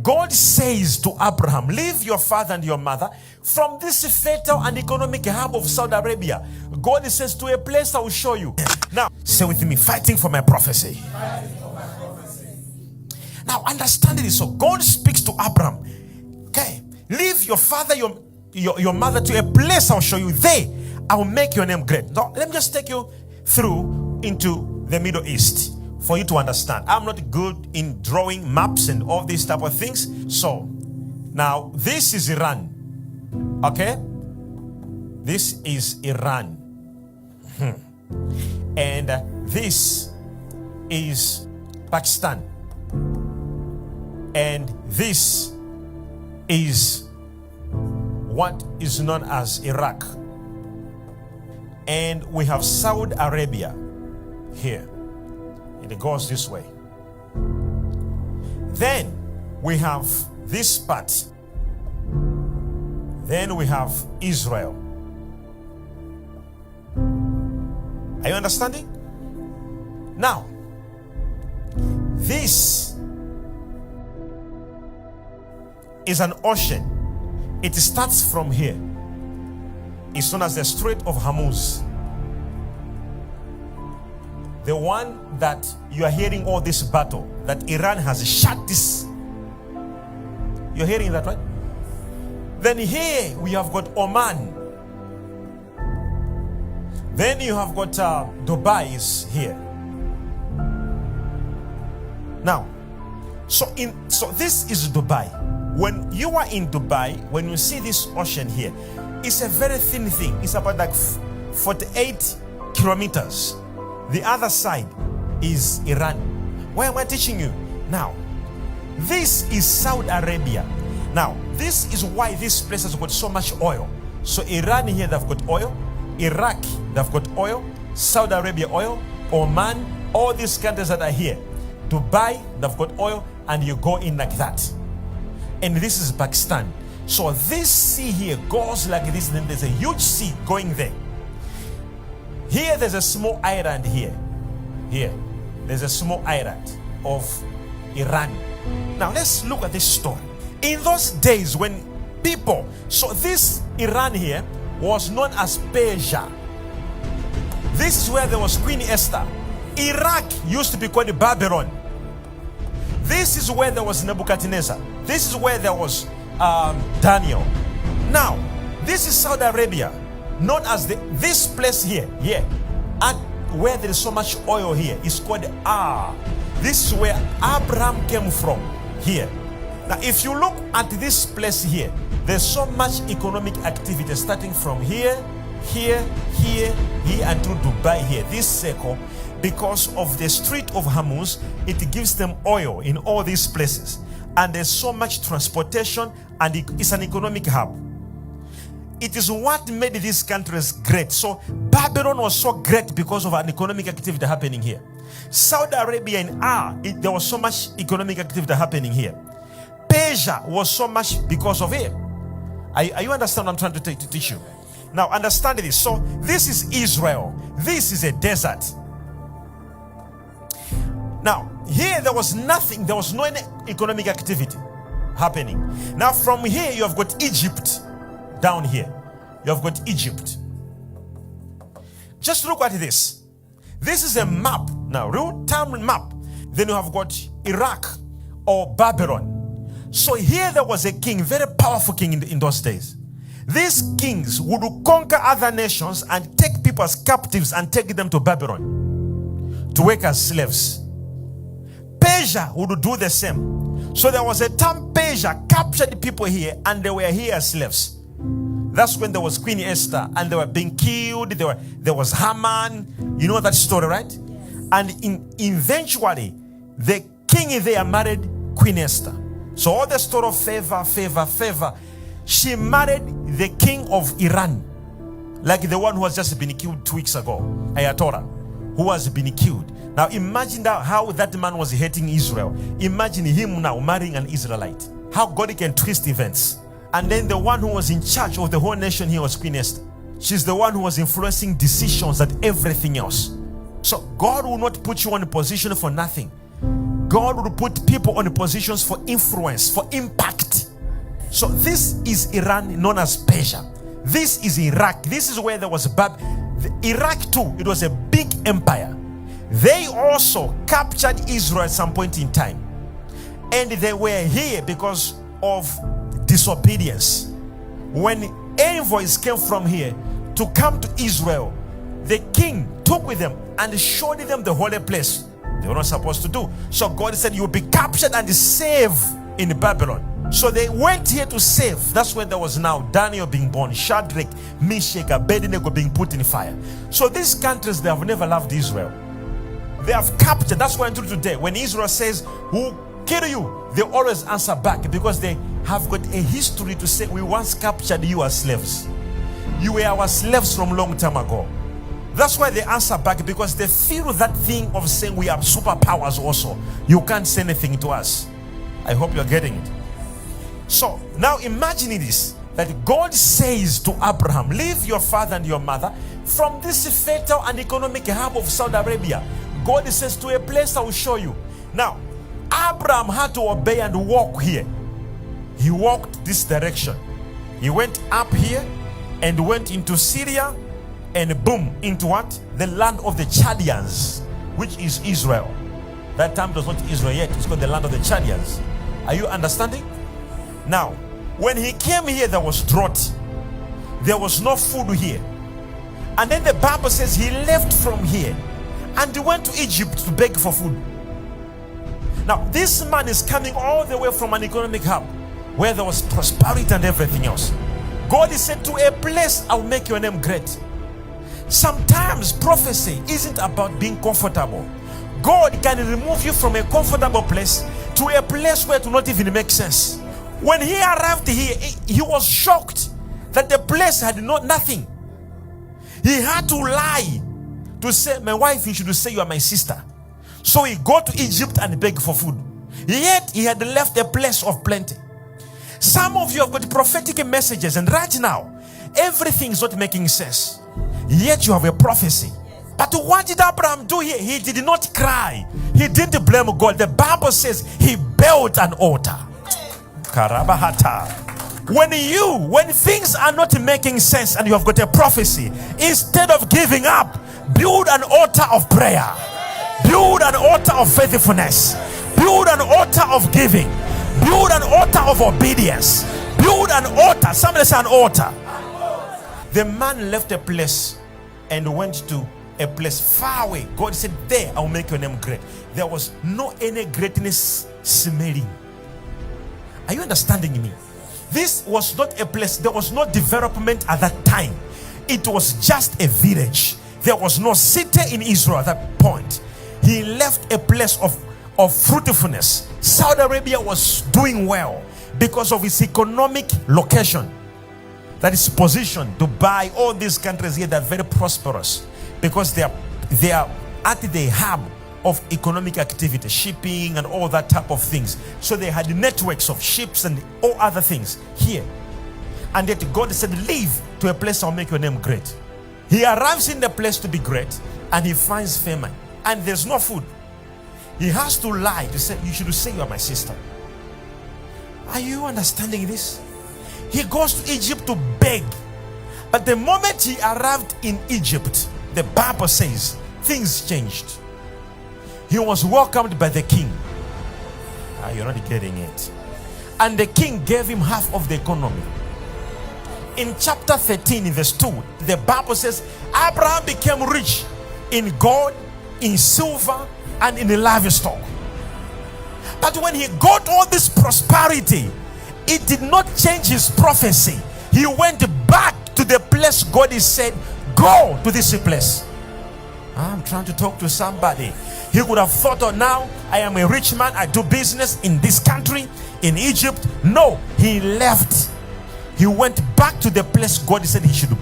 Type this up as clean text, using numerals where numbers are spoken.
God says to Abraham, leave your father and your mother from this fertile and economic hub of Saudi Arabia. God says, to a place I will show you. Now, say with me, fighting for my prophecy. Now, understand this. So God speaks to Abraham. Okay, leave your father, your mother to a place I'll show you. There, I will make your name great. Now, let me just take you through into the Middle East for you to understand. I'm not good in drawing maps and all these type of things. So, now, this is Iran. Okay? This is Iran. And this is Pakistan. And this is what is known as Iraq. And we have Saudi Arabia here. It goes this way. Then we have this part. Then we have Israel. Are you understanding? Now, this is an ocean. It starts from here. It's known as the Strait of Hormuz. The one that you are hearing all this battle, that Iran has shut this. You're hearing that, right? Then here we have got Oman. Then you have got Dubai is here. Now, so this is Dubai. When you are in Dubai, when you see this ocean here, it's a very thin thing. It's about like 48 kilometers. The other side is Iran. Why am I teaching you? Now, this is Saudi Arabia. Now, this is why this place has got so much oil. So Iran here, they've got oil. Iraq, they've got oil. Saudi Arabia, oil. Oman, all these countries that are here. Dubai, they've got oil. And you go in like that. And this is Pakistan. So this sea here goes like this, and then there's a huge sea going there. Here there's a small island here. Here, there's a small island of Iran. Now let's look at this story. In those days when people, so this Iran here was known as Persia. This is where there was Queen Esther. Iraq used to be called Babylon. This is where there was Nebuchadnezzar. This is where there was Daniel. Now, this is Saudi Arabia, known as this place here, and where there is so much oil here, is called This is where Abraham came from, here. Now, if you look at this place here, there's so much economic activity starting from here, here, here, here, and to Dubai here, this circle. Because of the Strait of Hormuz, it gives them oil in all these places. And there's so much transportation, and it's an economic hub. It is what made these countries great. So Babylon was so great because of an economic activity happening here. Saudi Arabia and there was so much economic activity happening here. Persia was so much because of it. Are you understand what I'm trying to teach you? Now understand this. So this is Israel. This is a desert. Now, here there was nothing, there was no economic activity happening. Now, from here, you have got Egypt down here. You have got Egypt. Just look at this. This is a map. Now, real-time map. Then you have got Iraq or Babylon. So here there was a king, very powerful king in those days. These kings would conquer other nations and take people as captives and take them to Babylon to work as slaves. Persia would do the same. So there was a time Persia captured people here and they were here as slaves. That's when there was Queen Esther and they were being killed. There was Haman. You know that story, right? And eventually the king there married Queen Esther. So all the story of favor. She married the king of Iran, like the one who has just been killed 2 weeks ago, Ayatollah, who has been killed. Now imagine how that man was hating Israel. Imagine him now marrying an Israelite. How God can twist events. And then the one who was in charge of the whole nation here was Queen Esther. She's the one who was influencing decisions and everything else. So God will not put you in a position for nothing. God will put people on positions for influence, for impact. So this is Iran, known as Persia. This is Iraq. This is where there was Iraq too. It was a big empire. They also captured Israel at some point in time. And they were here because of disobedience. When envoys came from here to come to Israel, the king took with them and showed them the holy place they were not supposed to do. So God said, you will be captured and saved in Babylon. So they went here to save. That's when there was now Daniel being born, Shadrach, Meshach, Abednego being put in fire. So these countries, they have never loved Israel. They have captured. That's why until today, when Israel says, who kill you, they always answer back, because they have got a history to say, we once captured you as slaves. You were our slaves from a long time ago. That's why they answer back, because they feel that thing of saying we have superpowers also. You can't say anything to us. I hope you're getting it. So now imagine this, that God says to Abraham, leave your father and your mother from this fertile and economic hub of Saudi Arabia. God says, to a place I will show you. Now, Abraham had to obey and walk here. He walked this direction. He went up here and went into Syria, and boom, into what? The land of the Chaldeans, which is Israel. That time it was not Israel yet. It's called the land of the Chaldeans. Are you understanding? Now, when he came here, there was drought. There was no food here. And then the Bible says he left from here and he went to Egypt to beg for food. Now, this man is coming all the way from an economic hub where there was prosperity and everything else. God is said, to a place I will make your name great. Sometimes prophecy isn't about being comfortable. God can remove you from a comfortable place to a place where it will not even make sense. When he arrived here, he was shocked that the place had nothing. He had to lie to say, my wife, you should say you are my sister. So he go to Egypt and beg for food. Yet he had left a place of plenty. Some of you have got prophetic messages, and right now everything is not making sense. Yet you have a prophecy. But what did Abraham do here? He did not cry. He didn't blame God. The Bible says he built an altar. Karabahata. When things are not making sense and you have got a prophecy, instead of giving up, build an altar of prayer. Build an altar of faithfulness. Build an altar of giving. Build an altar of obedience. Build an altar. Somebody say an altar. The man left a place and went to a place far away. God said, there I will make your name great. There was no any greatness smelling. Are you understanding me? This was not a place. There was no development at that time. It was just a village. There was no city in Israel at that point. He left a place of fruitfulness. Saudi Arabia was doing well because of its economic location. That is position. Dubai, all these countries here, they're very prosperous because they are at the hub of economic activity, shipping and all that type of things. So they had networks of ships and all other things here. And yet God said, leave to a place I'll make your name great. He arrives in the place to be great and he finds famine and there's no food. He has to lie to say, you should say you are my sister. Are you understanding this? He goes to Egypt to beg. But the moment he arrived in Egypt, the Bible says things changed. He was welcomed by the king. You're not getting it. And the king gave him half of the economy. In chapter 13, in verse 2, the Bible says Abraham became rich in gold, in silver, and in the livestock. But when he got all this prosperity, it did not change his prophecy. He went back to the place God has said, go to this place. I'm trying to talk to somebody. He would have thought, oh, now I am a rich man. I do business in this country, in Egypt. No, he left. He went back to the place God said he should